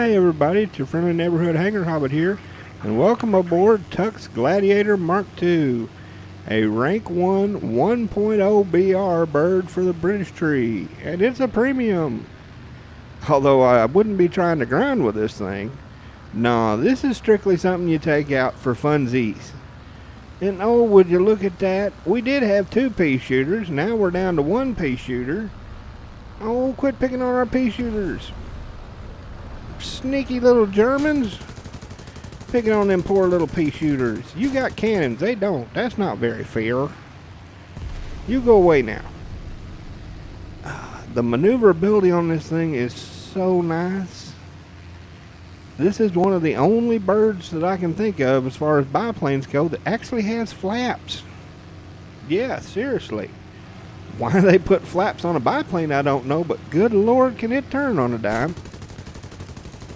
Hi everybody, it's your friendly neighborhood hanger Hobbit here, and welcome aboard Tuck's Gladiator Mark II, a rank 1 1.0 BR bird for the British tree, and it's a premium. Although I wouldn't be trying to grind with this thing. No, this is strictly something you take out for funsies. And oh, would you look at that, we did have 2 pea shooters, now we're down to 1 pea shooter. Oh, quit picking on our pea shooters. Sneaky little Germans. Picking on them poor little pea shooters. You got cannons, they don't. That's not very fair. You go away now. The maneuverability on this thing is so nice. This is one of the only birds that I can think of as far as biplanes go that actually has flaps. Yeah, seriously. Why they put flaps on a biplane, I don't know, but good Lord, can it turn on a dime.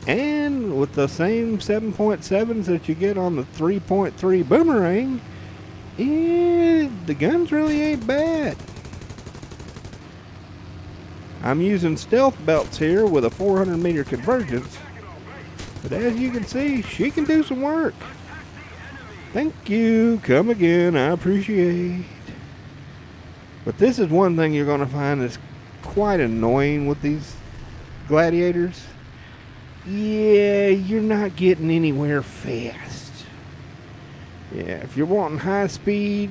And with the same 7.7s that you get on the 3.3 boomerang, the guns really ain't bad. I'm using stealth belts here with a 400 meter convergence, but as you can see, she can do some work. Thank you, come again, I appreciate. But this is one thing you're going to find that's quite annoying with these Gladiators. Yeah, you're not getting anywhere fast. Yeah, if you're wanting high speed,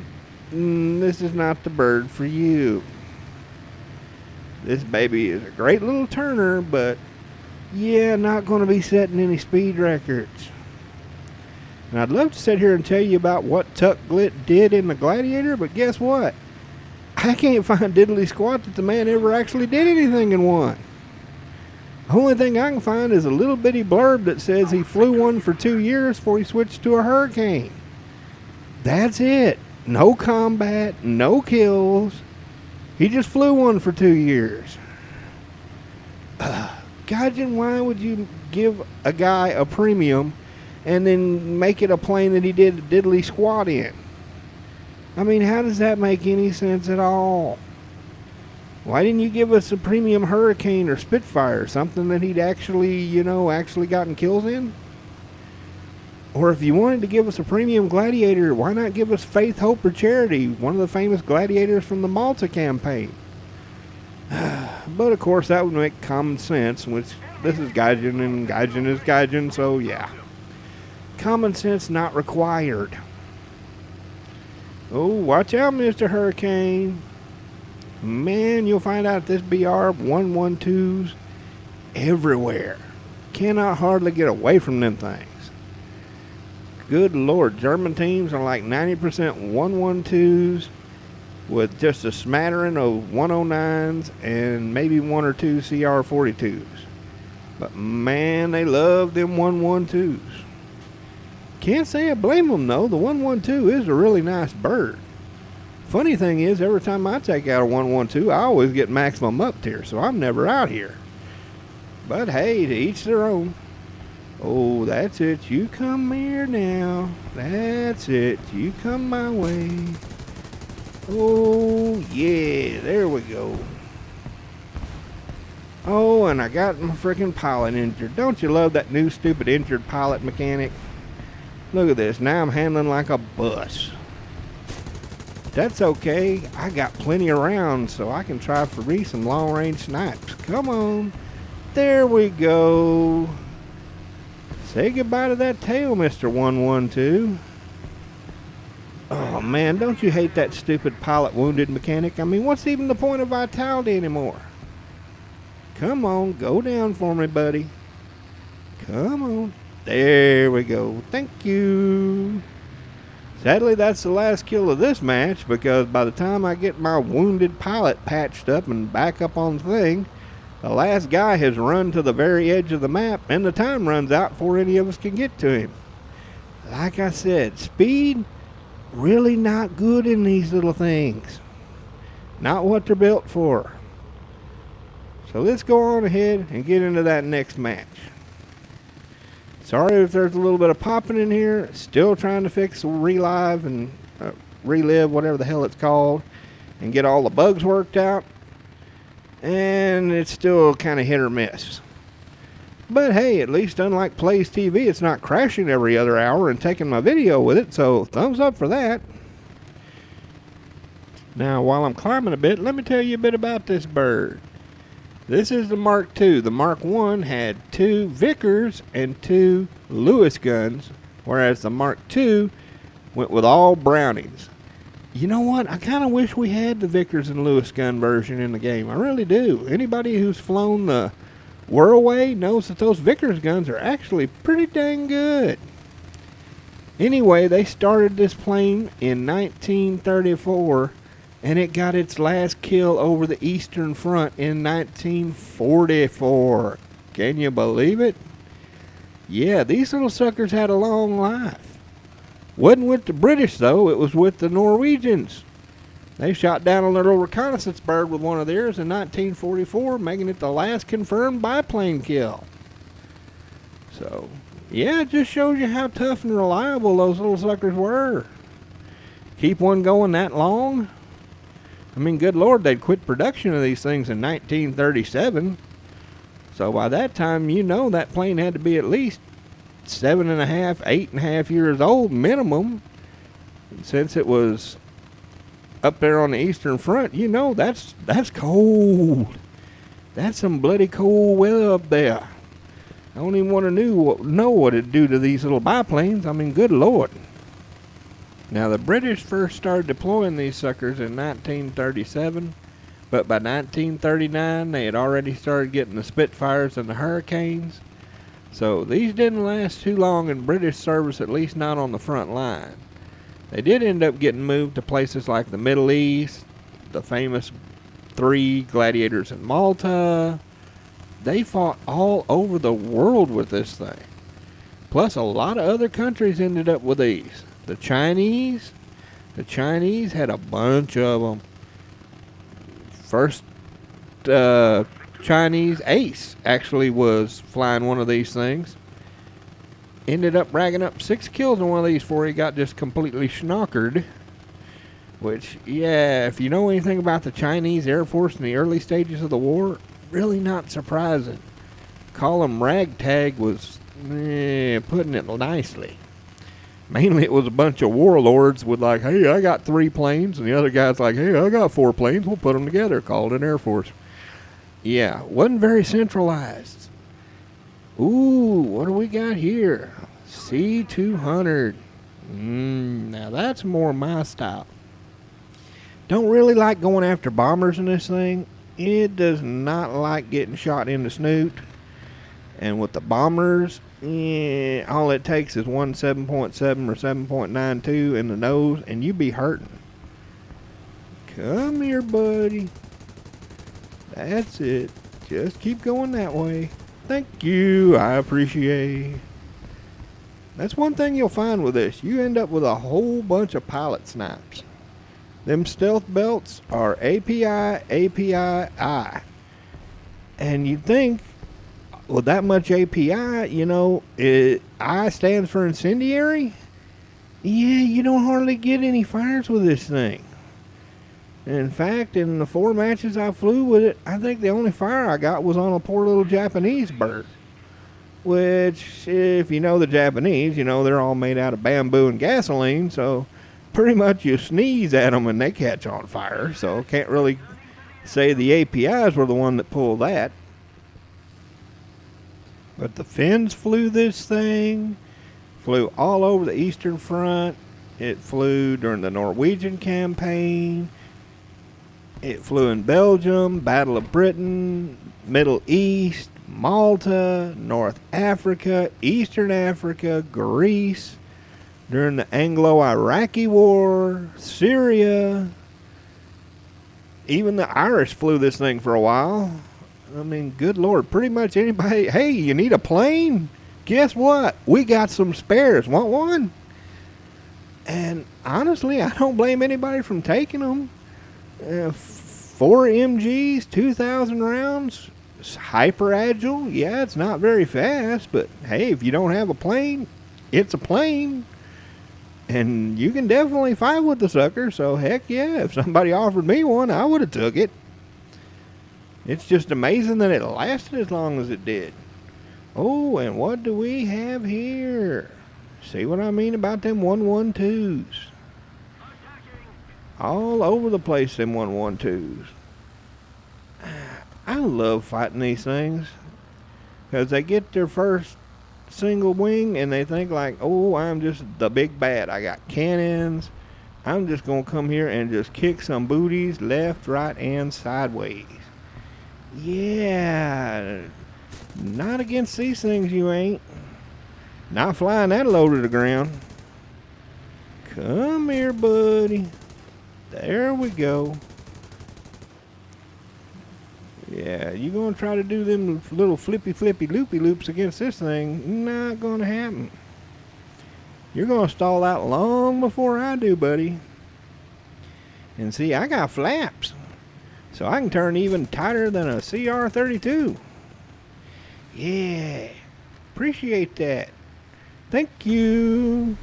this is not the bird for you. This baby is a great little turner, but yeah, not going to be setting any speed records. And I'd love to sit here and tell you about what Tuck Glit did in the Gladiator, but guess what? I can't find diddly squat that the man ever actually did anything in one. The only thing I can find is a little bitty blurb that says he flew one for 2 years before he switched to a Hurricane. That's it. No combat, no kills. He just flew one for 2 years. Godjin, why would you give a guy a premium and then make it a plane that he did a diddly squat in? I mean, how does that make any sense at all? Why didn't you give us a premium Hurricane or Spitfire, something that he'd actually gotten kills in? Or if you wanted to give us a premium Gladiator, why not give us Faith, Hope, or Charity, one of the famous Gladiators from the Malta campaign? But of course, that would make common sense, which this is Gaijin and Gaijin is Gaijin, so yeah. Common sense not required. Oh, watch out, Mr. Hurricane. Man, you'll find out this BR 112s everywhere. Cannot hardly get away from them things. Good Lord, German teams are like 90% 112s with just a smattering of 109s and maybe 1 or 2 CR42s. But man, they love them 112s. Can't say I blame them though. The 112 is a really nice bird. Funny thing is, every time I take out a 112, I always get maximum up tier, so I'm never out here. But hey, to each their own. Oh, that's it. You come here now. That's it. You come my way. Oh, yeah. There we go. Oh, and I got my freaking pilot injured. Don't you love that new stupid injured pilot mechanic? Look at this. Now I'm handling like a bus. That's okay. I got plenty of rounds, so I can try for me some long-range snipes. Come on. There we go. Say goodbye to that tail, Mr. 112. Oh, man, don't you hate that stupid pilot wounded mechanic? I mean, what's even the point of vitality anymore? Come on, go down for me, buddy. Come on. There we go. Thank you. Sadly, that's the last kill of this match, because by the time I get my wounded pilot patched up and back up on the thing, the last guy has run to the very edge of the map, and the time runs out before any of us can get to him. Like I said, speed, really not good in these little things. Not what they're built for. So let's go on ahead and get into that next match. Sorry if there's a little bit of popping in here. Still trying to fix relive and relive, whatever the hell it's called, and get all the bugs worked out. And it's still kind of hit or miss. But hey, at least unlike Plays TV, it's not crashing every other hour and taking my video with it, so thumbs up for that. Now, while I'm climbing a bit, let me tell you a bit about this bird. This is the Mark II. The Mark I had 2 Vickers and 2 Lewis guns, whereas the Mark II went with all Brownings. You know what? I kind of wish we had the Vickers and Lewis gun version in the game. I really do. Anybody who's flown the Norway knows that those Vickers guns are actually pretty dang good. Anyway, they started this plane in 1934, and it got its last kill over the Eastern Front in 1944. Can you believe it? Yeah, these little suckers had a long life. Wasn't with the British, though. It was with the Norwegians. They shot down a little reconnaissance bird with one of theirs in 1944, making it the last confirmed biplane kill. So, yeah, it just shows you how tough and reliable those little suckers were. Keep one going that long? I mean, good Lord, they'd quit production of these things in 1937. So by that time, you know that plane had to be at least 7.5, 8.5 years old minimum. And since it was up there on the Eastern Front, you know that's cold. That's some bloody cold weather up there. I don't even want to know what it'd do to these little biplanes. I mean, good Lord. Now, the British first started deploying these suckers in 1937, but by 1939, they had already started getting the Spitfires and the Hurricanes. So these didn't last too long in British service, at least not on the front line. They did end up getting moved to places like the Middle East, the famous 3 Gladiators in Malta. They fought all over the world with this thing. Plus, a lot of other countries ended up with these. The Chinese had a bunch of them. First Chinese ace actually was flying one of these things. Ended up ragging up 6 kills on one of these before he got just completely schnockered. Which, yeah, if you know anything about the Chinese Air Force in the early stages of the war, really not surprising. Call them ragtag was putting it nicely. Mainly it was a bunch of warlords with like, hey, I got 3 planes, and the other guy's like, hey, I got 4 planes, we'll put them together, called an Air Force. Yeah, wasn't very centralized. Ooh, what do we got here? C-200. Now that's more my style. Don't really like going after bombers in this thing. It does not like getting shot in the snoot. And with the bombers, all it takes is one 7.7 or 7.92 in the nose, and you be hurting. Come here, buddy. That's it. Just keep going that way. Thank you. I appreciate. That's one thing you'll find with this. You end up with a whole bunch of pilot snipes. Them stealth belts are API. And you'd think, with that much API, you know, I stands for incendiary. Yeah, you don't hardly get any fires with this thing. In fact, in the 4 matches I flew with it, I think the only fire I got was on a poor little Japanese bird. Which, if you know the Japanese, you know they're all made out of bamboo and gasoline, so pretty much you sneeze at them and they catch on fire. So can't really say the APIs were the one that pulled that. But the Finns flew this thing, flew all over the Eastern Front. It flew during the Norwegian campaign. It flew in Belgium, Battle of Britain, Middle East, Malta, North Africa, Eastern Africa, Greece, during the Anglo-Iraqi War, Syria. Even the Irish flew this thing for a while. I mean, good Lord, pretty much anybody, hey, you need a plane? Guess what? We got some spares. Want one? And honestly, I don't blame anybody from taking them. 4 MGs, 2,000 rounds, it's hyper agile. Yeah, it's not very fast, but hey, if you don't have a plane, it's a plane. And you can definitely fight with the sucker, so heck yeah, if somebody offered me one, I would have took it. It's just amazing that it lasted as long as it did. Oh, and what do we have here? See what I mean about them 112s? All over the place, them 112s. I love fighting these things because they get their first single wing and they think like, oh, I'm just the big bad. I got cannons. I'm just going to come here and just kick some booties left, right, and sideways. Yeah, not against these things you ain't. Not flying that low to the ground. Come here, buddy. There we go. Yeah, you gonna try to do them little flippy loopy loops against this thing? Not gonna happen. You're gonna stall out long before I do, buddy. And see, I got flaps, so I can turn even tighter than a CR-32. Yeah, appreciate that. Thank you.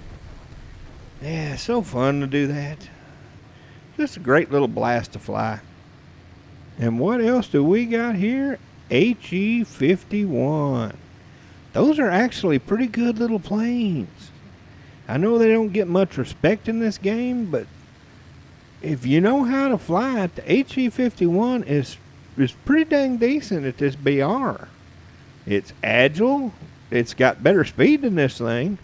Yeah, so fun to do that. Just a great little blast to fly. And what else do we got here? HE-51. Those are actually pretty good little planes. I know they don't get much respect in this game, but if you know how to fly it, the HE-51 is pretty dang decent at this BR. It's agile. It's got better speed than this thing.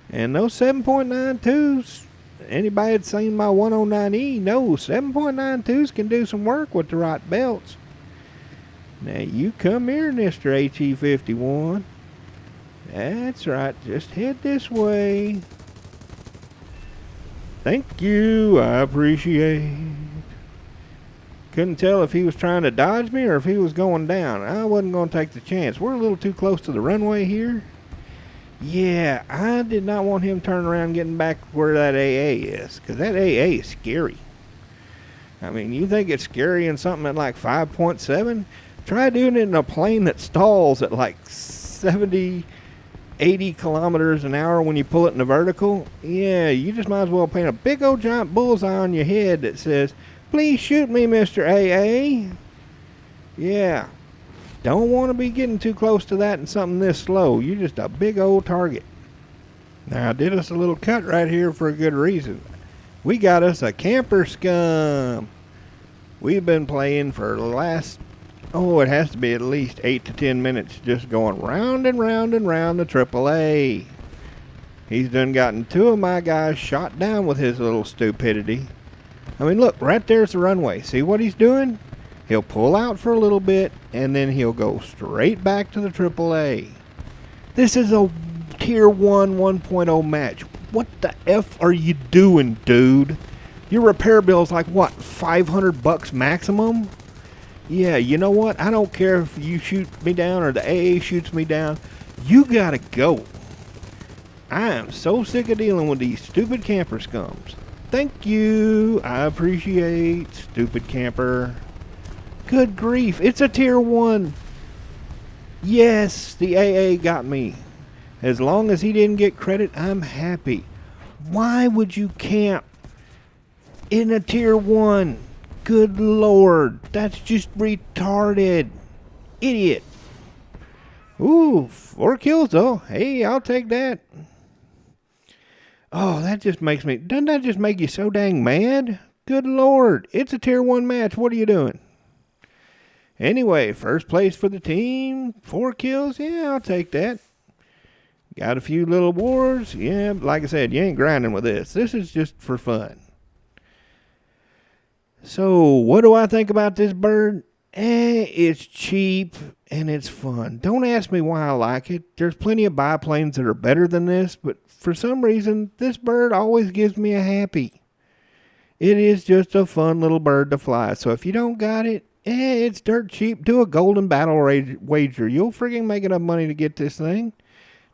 And those 7.92s, anybody that's seen my 109E knows 7.92s can do some work with the right belts. Now you come here, Mr. HE-51. That's right, just head this way. Thank you, I appreciate. Couldn't tell if he was trying to dodge me or if he was going down. I wasn't going to take the chance. We're a little too close to the runway here. Yeah, I did not want him turning around and getting back where that AA is, because that AA is scary. I mean, you think it's scary in something at like 5.7? Try doing it in a plane that stalls at like 70, 80 kilometers an hour when you pull it in the vertical. Yeah, you just might as well paint a big old giant bullseye on your head that says, "Please shoot me, Mr. AA." Yeah. Don't want to be getting too close to that in something this slow. You're just a big old target. Now, I did us a little cut right here for a good reason. We got us a camper scum. We've been playing for the last, it has to be at least 8 to 10 minutes just going round and round and round the AAA. He's done gotten 2 of my guys shot down with his little stupidity. I mean, look, right there's the runway. See what he's doing? He'll pull out for a little bit, and then he'll go straight back to the AAA. This is a Tier 1 1.0 match. What the F are you doing, dude? Your repair bill is like, what, $500 maximum? Yeah, you know what? I don't care if you shoot me down or the AA shoots me down. You gotta go. I am so sick of dealing with these stupid camper scums. Thank you. I appreciate, stupid camper. Good grief, it's a Tier 1. Yes, the AA got me. As long as he didn't get credit, I'm happy. Why would you camp in a Tier 1? Good Lord, that's just retarded. Idiot. Ooh, 4 kills though. Hey, I'll take that. Oh, that just makes me, doesn't that just make you so dang mad? Good Lord, it's a Tier 1 match. What are you doing? Anyway, first place for the team. 4 kills. Yeah, I'll take that. Got a few little awards. Yeah, like I said, you ain't grinding with this. This is just for fun. So, what do I think about this bird? It's cheap and it's fun. Don't ask me why I like it. There's plenty of biplanes that are better than this, but for some reason, this bird always gives me a happy. It is just a fun little bird to fly. So if you don't got it, it's dirt cheap. Do a golden battle wager. You'll friggin' make enough money to get this thing.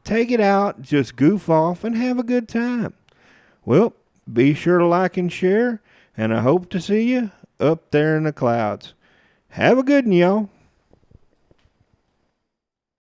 Take it out, just goof off, and have a good time. Well, be sure to like and share, and I hope to see you up there in the clouds. Have a good one, y'all.